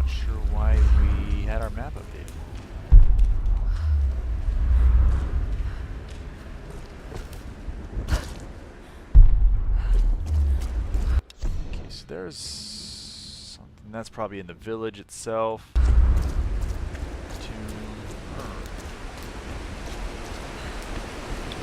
Not sure why we had our map updated. Okay, so there's something that's probably in the village itself.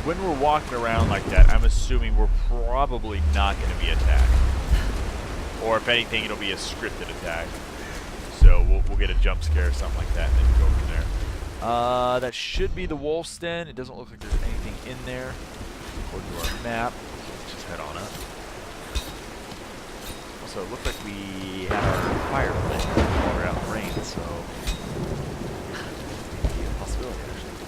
When we're walking around like that, I'm assuming we're probably not going to be attacked. Or if anything, it'll be a scripted attack. So we'll get a jump scare or something like that and then go from there. That should be the wolf's den. It doesn't look like there's anything in there. According to our map. Let's just head on up. Also, it looked like we had our fire lit while we were out in the rain, so maybe a possibility actually.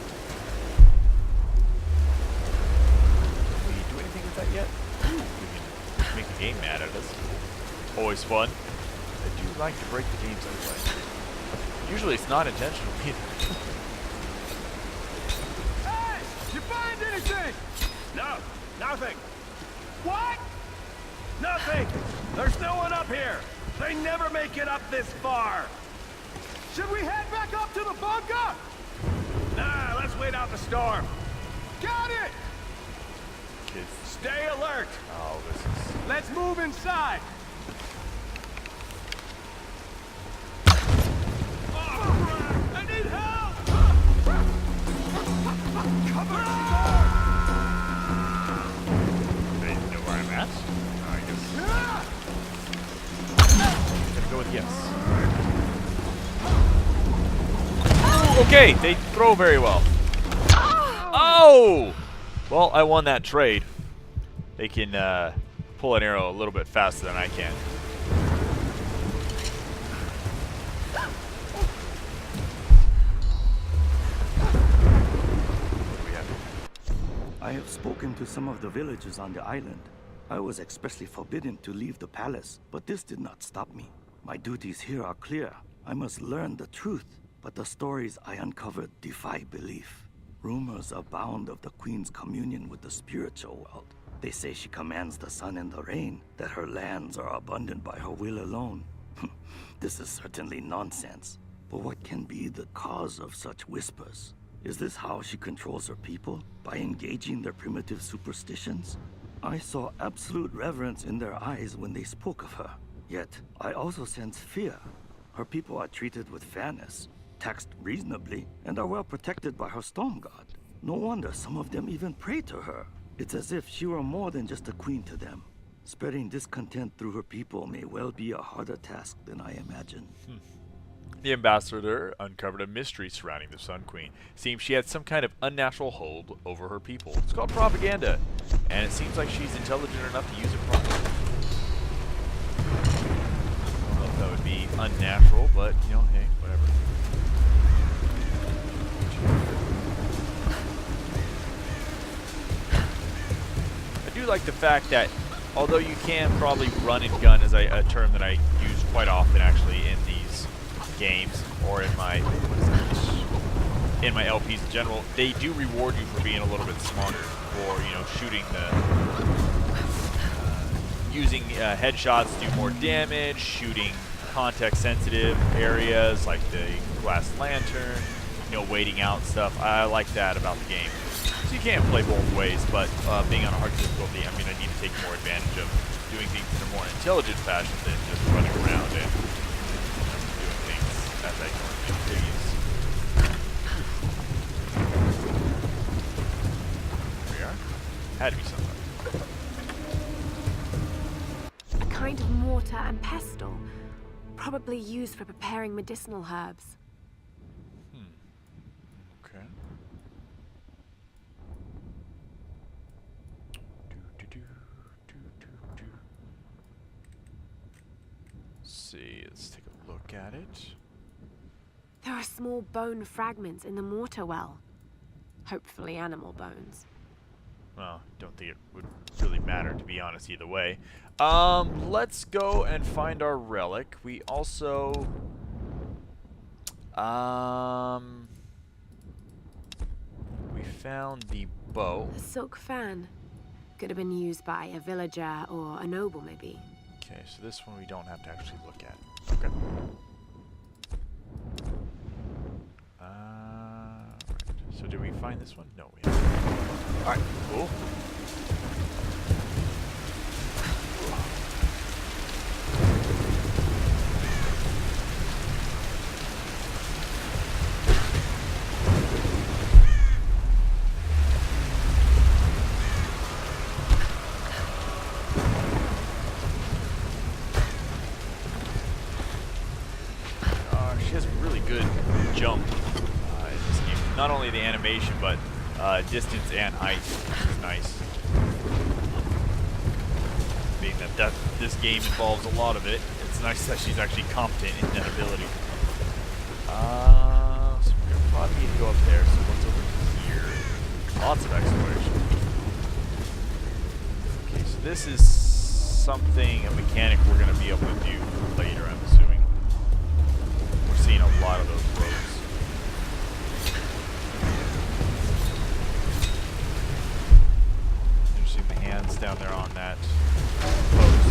Did we do anything with that yet? We can make the game mad at us. Always fun. I do like to break the games I play. Usually it's not intentional either. Hey! You find anything? No, nothing. What? Nothing. There's no one up here. They never make it up this far. Should we head back up to the bunker? Nah, let's wait out the storm. Got it! Kids. Stay alert. Oh, this is... Let's move inside. I need help! Cover me! They know where I'm at? I guess. Gonna go with yes. Ooh, okay, they throw very well. Oh! Well, I won that trade. They can pull an arrow a little bit faster than I can. I have spoken to some of the villagers on the island. I was expressly forbidden to leave the palace, but this did not stop me. My duties here are clear. I must learn the truth, but the stories I uncovered defy belief. Rumors abound of the Queen's communion with the spiritual world. They say she commands the sun and the rain, that her lands are abundant by her will alone. This is certainly nonsense. But what can be the cause of such whispers? Is this how she controls her people? By engaging their primitive superstitions? I saw absolute reverence in their eyes when they spoke of her. Yet, I also sense fear. Her people are treated with fairness, taxed reasonably, and are well protected by her storm god. No wonder some of them even pray to her. It's as if she were more than just a queen to them. Spreading discontent through her people may well be a harder task than I imagine. The ambassador uncovered a mystery surrounding the Sun Queen. Seems she had some kind of unnatural hold over her people. It's called propaganda, and it seems like she's intelligent enough to use it properly. I don't know if that would be unnatural, but, you know, hey, whatever. I do like the fact that, although you can probably run and gun, as a term that I use quite often actually in these games, or in my LPs in general, they do reward you for being a little bit smarter, for, you know, shooting the using headshots to do more damage, shooting context-sensitive areas like the glass lantern, you know, waiting out stuff. I like that about the game. So you can't play both ways, but being on a hard difficulty, I mean, I need to take more advantage of doing things in a more intelligent fashion than just running around and doing things as I normally do. There we are. Had to be something. A kind of mortar and pestle, probably used for preparing medicinal herbs. Okay. See, let's take a look at it. There are small bone fragments in the mortar well. Hopefully animal bones. Well, don't think it would really matter, to be honest, either way. Let's go and find our relic. We also... we found the bow. A silk fan. Could have been used by a villager or a noble, maybe. Okay, so this one we don't have to actually look at. Okay. did we find this one? No, we haven't. Alright, cool. She has a really good jump in this game. Not only the animation, but distance and height, which is nice. Being that this game involves a lot of it, it's nice that she's actually competent in that ability. So we're gonna probably need to go up there. So what's over here? Lots of exploration. Okay, so this is something, a mechanic we're gonna be able to do later, I'm assuming. We're seeing a lot of those roads. Interesting, the hands down there on that post.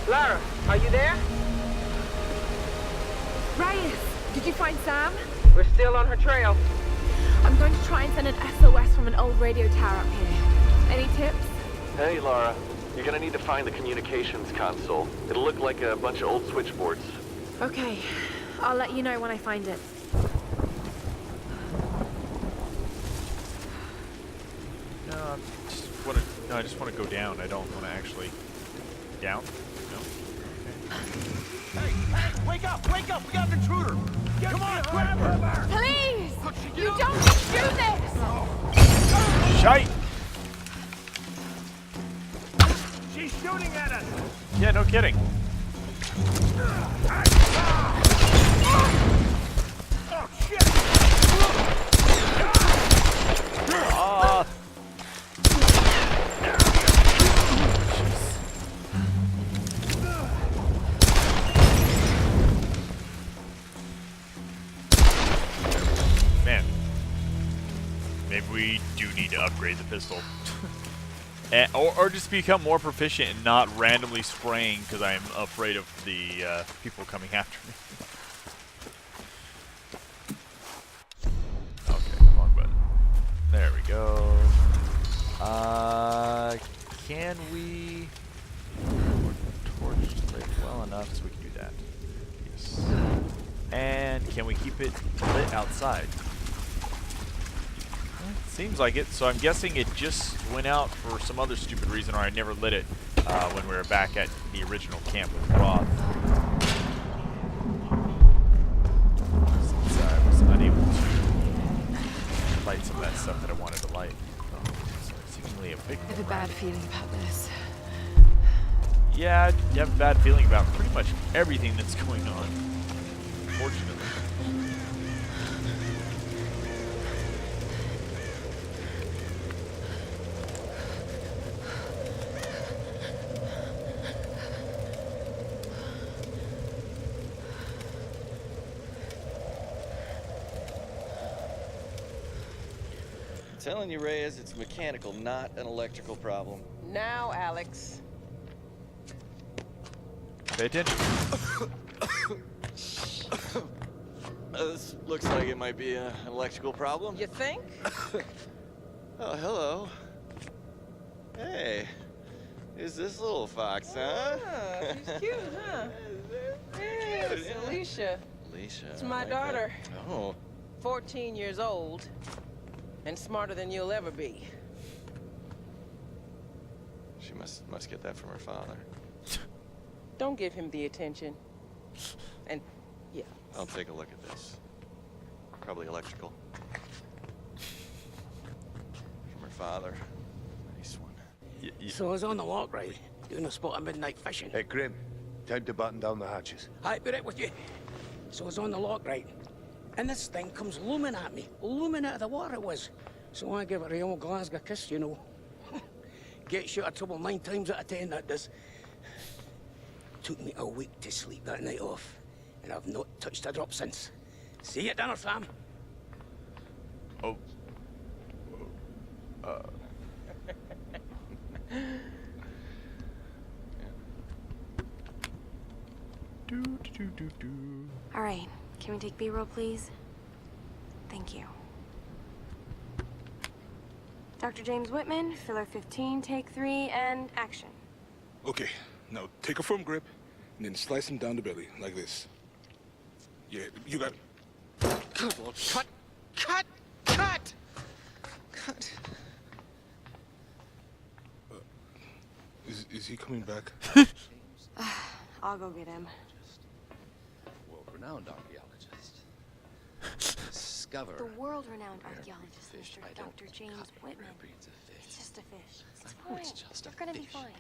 Lara, are you there? Reyes, did you find Sam? We're still on her trail. I'm going to try and send an SOS from an old radio tower up here. Any tips? Hey, Lara. You're gonna need to find the communications console. It'll look like a bunch of old switchboards. Okay, I'll let you know when I find it. No, I just want to go down. I don't want to actually down. No. Okay. Hey, wake up! Wake up! We got an intruder! Come on, grab her! Please! You don't do this! Shite! She's shooting at us! Yeah, no kidding. Oh, shit! Man, maybe we do need to upgrade the pistol. Or just become more proficient and not randomly spraying because I'm afraid of the people coming after me. Okay, wrong button. There we go. Can we torch lit well enough so we can do that? Yes. And can we keep it lit outside? Seems like it, so I'm guessing it just went out for some other stupid reason, or I never lit it when we were back at the original camp with Roth. Since I was unable to light some of that stuff that I wanted to light. Oh, so seemingly a big I have a bad feeling about this. Yeah, I have a bad feeling about pretty much everything that's going on, unfortunately. Telling you, Reyes, it's mechanical, not an electrical problem. Now, Alex. Pay attention. This looks like it might be an electrical problem. You think? Oh, hello. Hey, who's this little fox, huh? Ah, she's cute, huh? Yeah, it's Alicia. Alicia. It's I my like daughter. that. Oh, 14 years old. And smarter than you'll ever be. she must get that from her father. Don't give him the attention. And, yeah. I'll take a look at this. Probably electrical. From her father. Nice one. So I was on the lock, right? Doing a spot of midnight fishing. Hey, Grim. Time to button down the hatches. I'd be right with you. So I was on the lock, right? And this thing comes looming at me. Looming out of the water it was. So I give it a old Glasgow kiss, you know. Gets you out of trouble 9 times out of 10, that does. Took me a week to sleep that night off. And I've not touched a drop since. See you at dinner, Sam. Oh. All right, can we take B-roll, please? Thank you. Dr. James Whitman, filler 15, take 3, and action. Okay, now take a firm grip and then slice him down the belly like this. Yeah, you got it. Good Lord, cut! Cut! Cut! Cut! Is he coming back? I'll go get him. World-renowned archaeologist. Discover. The world-renowned archaeologist, fish. Mr. Dr. James Whitman. Breeds of fish. It's just a fish. It's I know fine. it's just You're a gonna be fish. fine.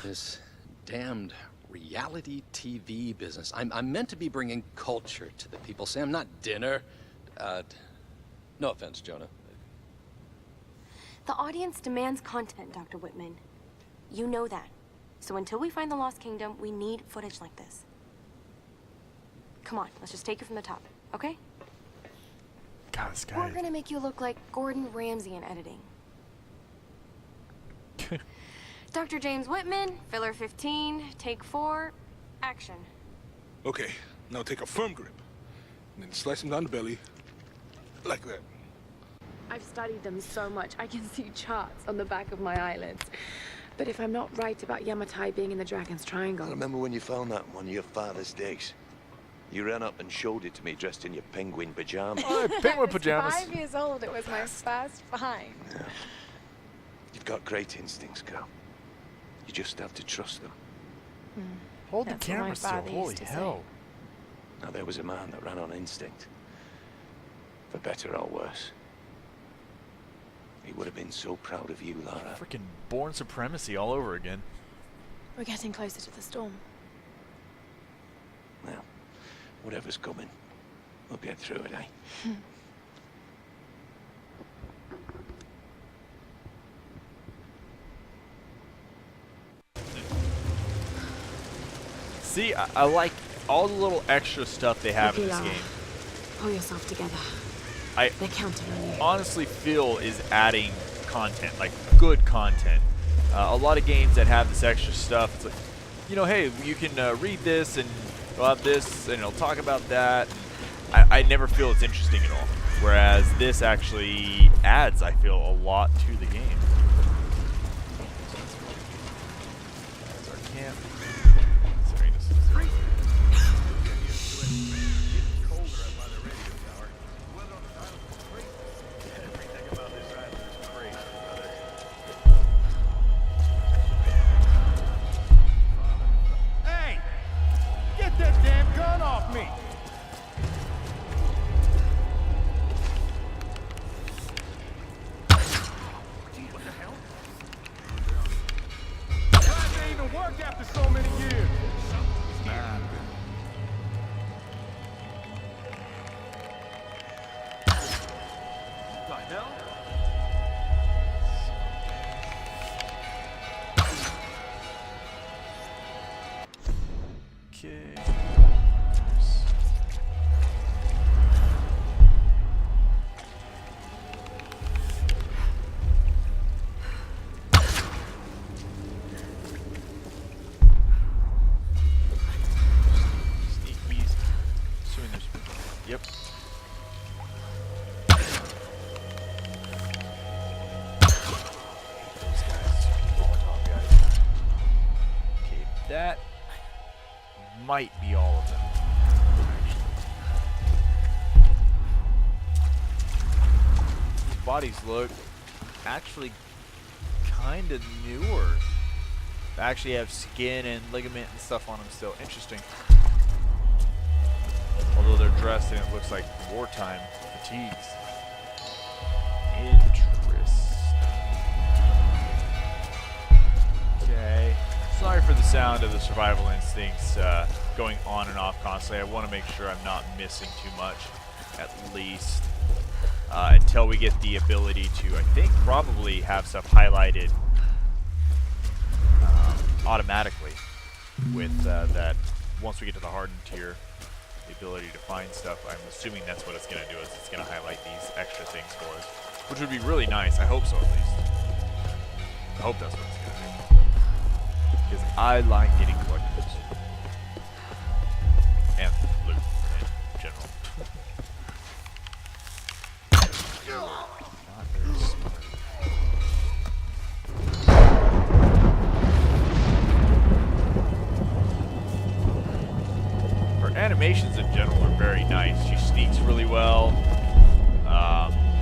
This damned reality TV business. I'm meant to be bringing culture to the people, Sam, not dinner. No offense, Jonah. The audience demands content, Dr. Whitman. You know that. So until we find the Lost Kingdom, we need footage like this. Come on, let's just take it from the top, okay? God, this guy. We're gonna make you look like Gordon Ramsay in editing. Dr. James Whitman, filler 15, take 4, action. Okay, now take a firm grip and then slice him down the belly like that. I've studied them so much, I can see charts on the back of my eyelids. But if I'm not right about Yamatai being in the Dragon's Triangle... I remember when you found that in one of your father's digs. You ran up and showed it to me dressed in your penguin pajamas. Oh, penguin pajamas. 5 years old, it was my first find. Yeah. You've got great instincts, girl. You just have to trust them. Hold the That's what my camera still. father Holy used to say. hell. Now, there was a man that ran on instinct. For better or worse. He would have been so proud of you, Lara. Freaking born supremacy all over again. We're getting closer to the storm. Well, whatever's coming, we'll get through it, eh? See, I like all the little extra stuff they have in this Lara, game. pull yourself together. I They're counting on you. honestly feel is adding content, like good content. A lot of games that have this extra stuff, it's like, you know, hey, you can read this and we'll have this and it'll talk about that. I never feel it's interesting at all. Whereas this actually adds, I feel, a lot to the game. That's our camp. Serena's still Hey! Get that damn gun off me! Glad they even work after so many years. The hell? okay. Sneak beast. Assuming there's. Yep. Those guys. Molotov guys. Okay, that might be all of them. These bodies look actually kind of newer. They actually have skin and ligament and stuff on them still. Interesting. Although they're dressed in, it looks like wartime fatigues. Interesting. Okay. Sorry for the sound of the survival instincts going on and off constantly. I want to make sure I'm not missing too much, at least, until we get the ability to, I think, probably have stuff highlighted automatically with that once we get to the hardened tier. the ability to find stuff. I'm assuming that's what it's going to do, is it's going to highlight these extra things for us, which would be really nice. I hope so, at least. I hope that's what it's going to do. Because I like getting collectibles. And loot in general. Not very smart. Her animations in general are very nice. She sneaks really well.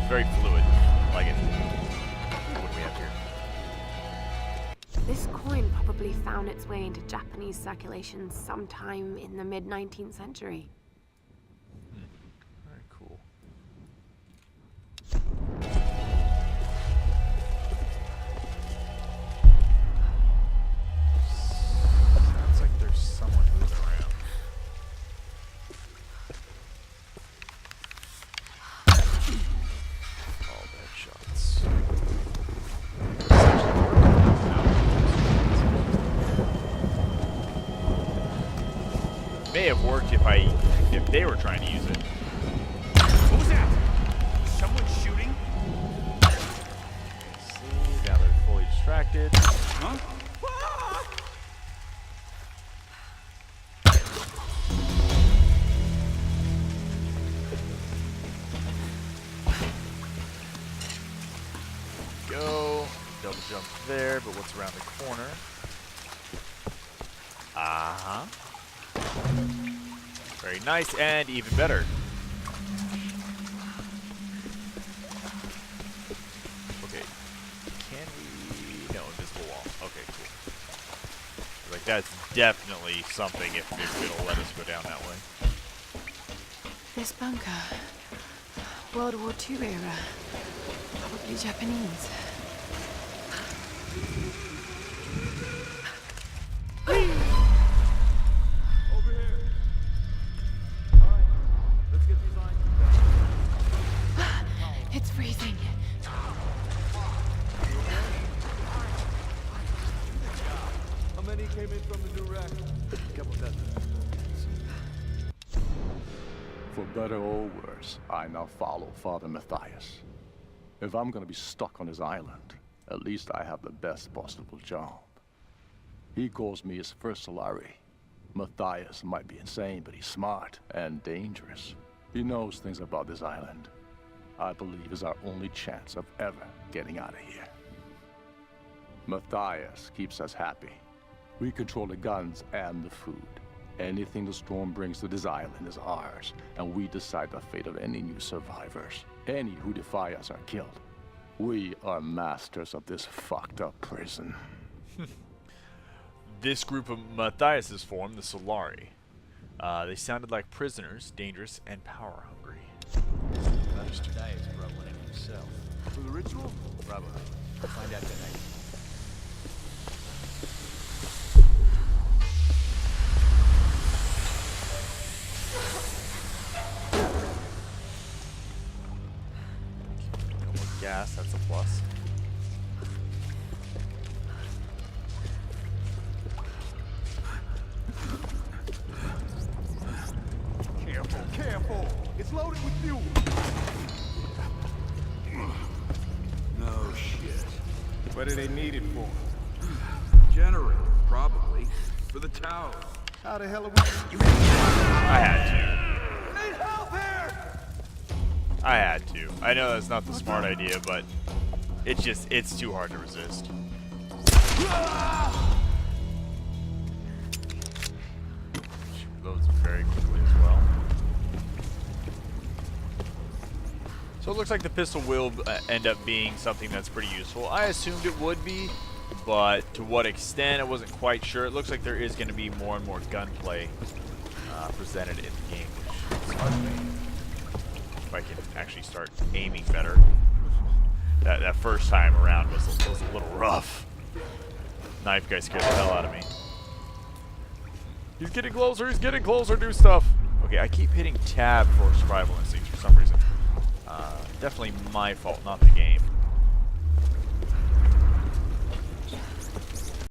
Very fluid. I like it. What do we have here? This coin probably found its way into Japanese circulation sometime in the mid-19th century. Very cool. Sounds like there's someone moving around. All the headshots. May have worked if they were trying to use it. Who's that? Someone shooting? See, now they're fully distracted. Huh? Go. Double jump there, but what's around the corner? Uh-huh. Very nice, and even better. Okay. Can we... No, invisible wall. Okay, cool. Like, that's definitely something if it'll let us go down that way. This bunker, World War II era, probably Japanese. It's freezing. How many came in from the new rack? Couple dozen. For better or worse, I now follow Father Matthias. If I'm gonna be stuck on his island, at least I have the best possible job. He calls me his first Solari. Matthias might be insane, but he's smart and dangerous. He knows things about this island. I believe is our only chance of ever getting out of here. Matthias keeps us happy. We control the guns and the food. Anything the storm brings to this island is ours, and we decide the fate of any new survivors. Any who defy us are killed. We are masters of this fucked up prison. This group of Matthias's formed the Solari. They sounded like prisoners, dangerous, and power hungry. Matthias brought one in himself. For the ritual? Probably. We'll find out tonight. No more gas, that's a plus. Careful, careful! It's loaded with fuel! No shit. What do they need it for? Generator, probably. For the tower. How the hell are we... I had to. Need help here! I had to. I know that's not the smart idea, but it's too hard to resist. She loads very quickly as well. So it looks like the pistol will end up being something that's pretty useful. I assumed it would be, but to what extent, I wasn't quite sure. It looks like there is going to be more and more gunplay presented in the game, which excites me. If I can actually start aiming better. That first time around was a little rough. Knife guy scared the hell out of me. He's getting closer, do stuff. Okay, I keep hitting tab for survival instincts for some reason. Definitely my fault, not the game.